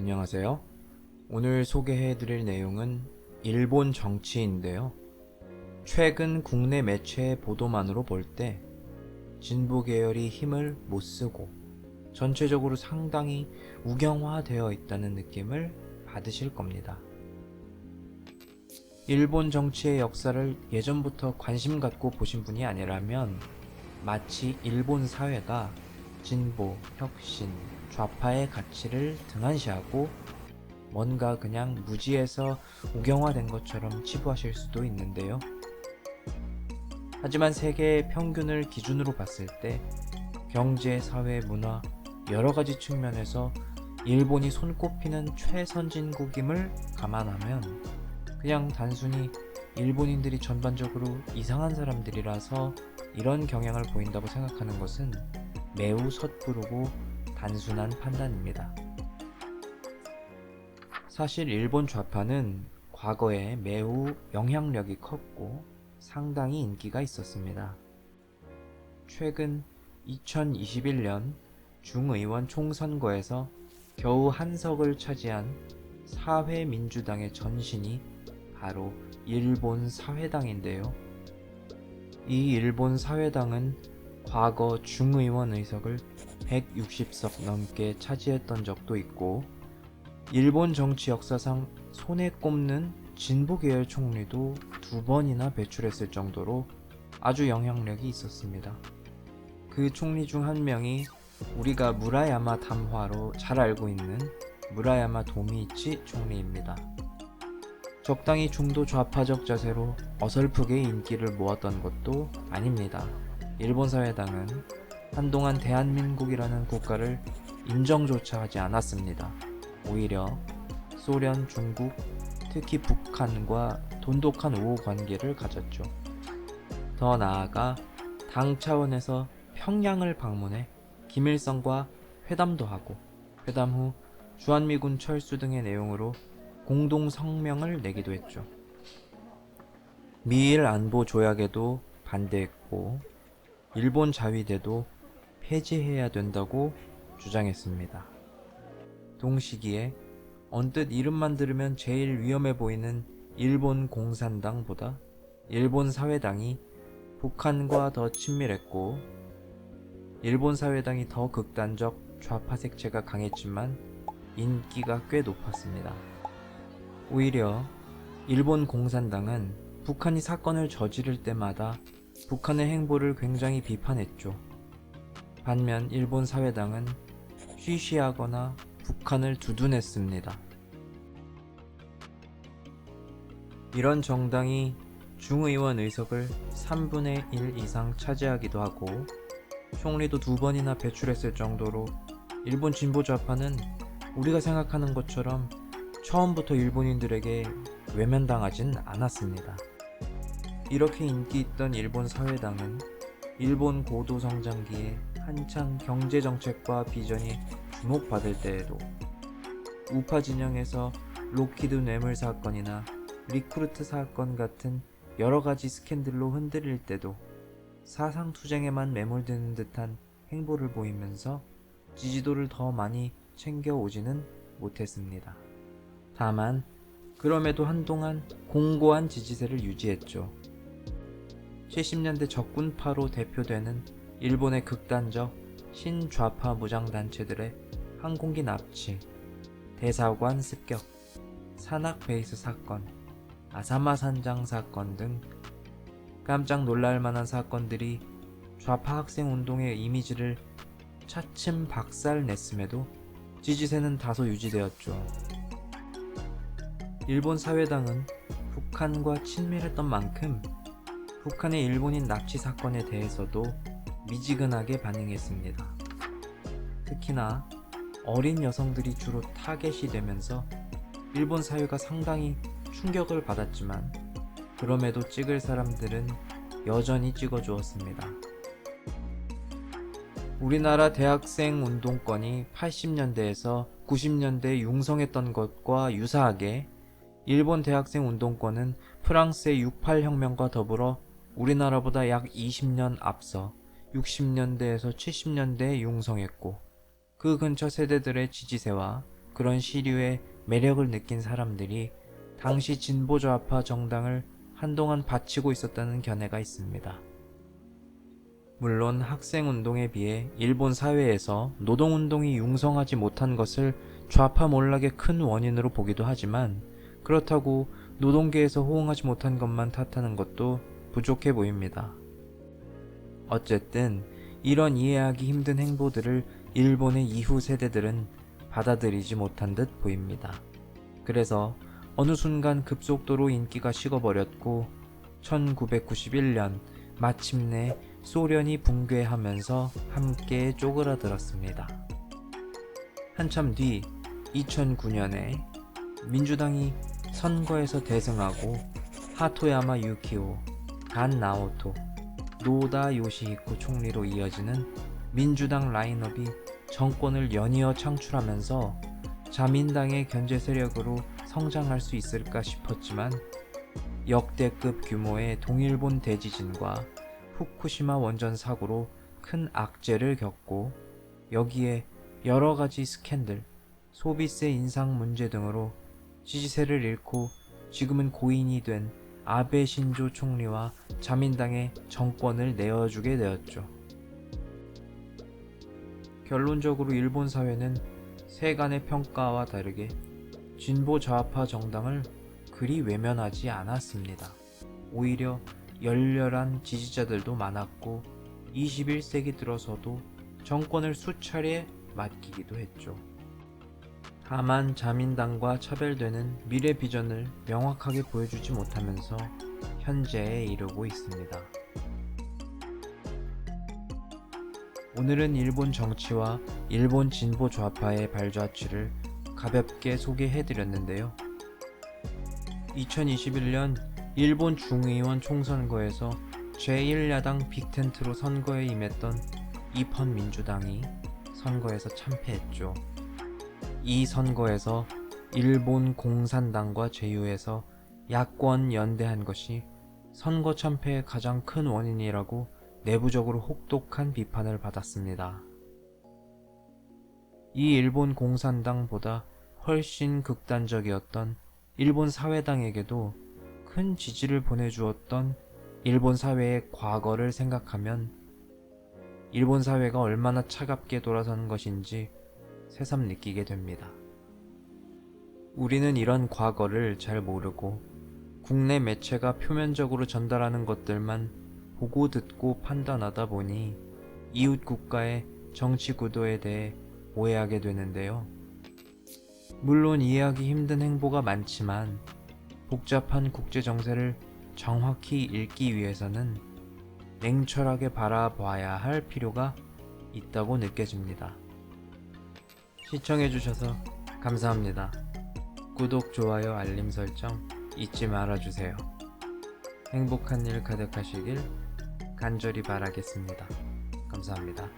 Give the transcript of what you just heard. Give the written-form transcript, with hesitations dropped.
안녕하세요. 오늘 소개해드릴 내용은 일본 정치인인데요. 최근 국내 매체의 보도만으로 볼 때 진보 계열이 힘을 못 쓰고 전체적으로 상당히 우경화되어 있다는 느낌을 받으실 겁니다. 일본 정치의 역사를 예전부터 관심 갖고 보신 분이 아니라면 마치 일본 사회가 진보, 혁신, 좌파의 가치를 등한시하고 뭔가 그냥 무지해서 우경화된 것처럼 치부하실 수도 있는데요. 하지만 세계의 평균을 기준으로 봤을 때 경제, 사회, 문화 여러 가지 측면에서 일본이 손꼽히는 최선진국임을 감안하면 그냥 단순히 일본인들이 전반적으로 이상한 사람들이라서 이런 경향을 보인다고 생각하는 것은 매우 섣부르고 단순한 판단입니다. 사실 일본 좌파는 과거에 매우 영향력이 컸고 상당히 인기가 있었습니다. 최근 2021년 중의원 총선거에서 겨우 한 석을 차지한 사회민주당의 전신이 바로 일본 사회당인데요. 이 일본 사회당은 과거 중의원 의석을 160석 넘게 차지했던 적도 있고 일본 정치 역사상 손에 꼽는 진보 계열 총리도 2번이나 배출했을 정도로 아주 영향력이 있었습니다. 그 총리 중 한 명이 우리가 무라야마 담화로 잘 알고 있는 무라야마 도미이치 총리입니다. 적당히 중도 좌파적 자세로 어설프게 인기를 모았던 것도 아닙니다. 일본 사회당은 한동안 대한민국이라는 국가를 인정조차 하지 않았습니다. 오히려 소련, 중국, 특히 북한과 돈독한 우호 관계를 가졌죠. 더 나아가 당 차원에서 평양을 방문해 김일성과 회담도 하고 회담 후 주한미군 철수 등의 내용으로 공동 성명을 내기도 했죠. 미일 안보 조약에도 반대했고 일본 자위대도 폐지해야 된다고 주장했습니다. 동시기에 언뜻 이름만 들으면 제일 위험해 보이는 일본 공산당보다 일본 사회당이 북한과 더 친밀했고 일본 사회당이 더 극단적 좌파 색채가 강했지만 인기가 꽤 높았습니다. 오히려 일본 공산당은 북한이 사건을 저지를 때마다 북한의 행보를 굉장히 비판했죠. 반면 일본 사회당은 쉬쉬하거나 북한을 두둔했습니다. 이런 정당이 중의원 의석을 3분의 1 이상 차지하기도 하고 총리도 2번이나 배출했을 정도로 일본 진보 좌파는 우리가 생각하는 것처럼 처음부터 일본인들에게 외면당하진 않았습니다. 이렇게 인기 있던 일본 사회당은 일본 고도 성장기에 한창 경제정책과 비전이 주목받을 때에도 우파 진영에서 로키드 뇌물 사건이나 리크루트 사건 같은 여러가지 스캔들로 흔들릴 때도 사상투쟁에만 매몰되는 듯한 행보를 보이면서 지지도를 더 많이 챙겨오지는 못했습니다. 다만 그럼에도 한동안 공고한 지지세를 유지했죠. 70년대 적군파로 대표되는 일본의 극단적 신좌파 무장단체들의 항공기 납치, 대사관 습격, 산악 베이스 사건, 아사마 산장 사건 등 깜짝 놀랄만한 사건들이 좌파 학생 운동의 이미지를 차츰 박살냈음에도 지지세는 다소 유지되었죠. 일본 사회당은 북한과 친밀했던 만큼 북한의 일본인 납치 사건에 대해서도 미지근하게 반응했습니다. 특히나 어린 여성들이 주로 타겟이 되면서 일본 사회가 상당히 충격을 받았지만 그럼에도 찍을 사람들은 여전히 찍어주었습니다. 우리나라 대학생 운동권이 80년대에서 90년대에 융성했던 것과 유사하게 일본 대학생 운동권은 프랑스의 68혁명과 더불어 우리나라보다 약 20년 앞서 60년대에서 70년대에 융성했고 그 근처 세대들의 지지세와 그런 시류에 매력을 느낀 사람들이 당시 진보좌파 정당을 한동안 바치고 있었다는 견해가 있습니다. 물론 학생운동에 비해 일본 사회에서 노동운동이 융성하지 못한 것을 좌파 몰락의 큰 원인으로 보기도 하지만, 그렇다고 노동계에서 호응하지 못한 것만 탓하는 것도 부족해 보입니다. 어쨌든 이런 이해하기 힘든 행보들을 일본의 이후 세대들은 받아들이지 못한 듯 보입니다. 그래서 어느 순간 급속도로 인기가 식어버렸고 1991년 마침내 소련이 붕괴하면서 함께 쪼그라들었습니다. 한참 뒤 2009년에 민주당이 선거에서 대승하고 하토야마 유키오, 간 나오토, 노다 요시히코 총리로 이어지는 민주당 라인업이 정권을 연이어 창출하면서 자민당의 견제 세력으로 성장할 수 있을까 싶었지만, 역대급 규모의 동일본 대지진과 후쿠시마 원전 사고로 큰 악재를 겪고, 여기에 여러 가지 스캔들, 소비세 인상 문제 등으로 지지세를 잃고 지금은 고인이 된 아베 신조 총리와 자민당의 정권을 내어주게 되었죠. 결론적으로 일본 사회는 세간의 평가와 다르게 진보 좌파 정당을 그리 외면하지 않았습니다. 오히려 열렬한 지지자들도 많았고 21세기 들어서도 정권을 수차례 맡기기도 했죠. 다만 자민당과 차별되는 미래 비전을 명확하게 보여주지 못하면서 현재에 이르고 있습니다. 오늘은 일본 정치와 일본 진보 좌파의 발자취를 가볍게 소개해드렸는데요. 2021년 일본 중의원 총선거에서 제1야당 빅텐트로 선거에 임했던 이펀 민주당이 선거에서 참패했죠. 이 선거에서 일본 공산당과 제휴해서 야권 연대한 것이 선거 참패의 가장 큰 원인이라고 내부적으로 혹독한 비판을 받았습니다. 이 일본 공산당보다 훨씬 극단적이었던 일본 사회당에게도 큰 지지를 보내주었던 일본 사회의 과거를 생각하면 일본 사회가 얼마나 차갑게 돌아서는 것인지 새삼 느끼게 됩니다. 우리는 이런 과거를 잘 모르고 국내 매체가 표면적으로 전달하는 것들만 보고 듣고 판단하다 보니 이웃 국가의 정치 구도에 대해 오해하게 되는데요. 물론 이해하기 힘든 행보가 많지만 복잡한 국제 정세를 정확히 읽기 위해서는 냉철하게 바라봐야 할 필요가 있다고 느껴집니다. 시청해주셔서 감사합니다. 구독, 좋아요, 알림 설정 잊지 말아주세요. 행복한 일 가득하시길 간절히 바라겠습니다. 감사합니다.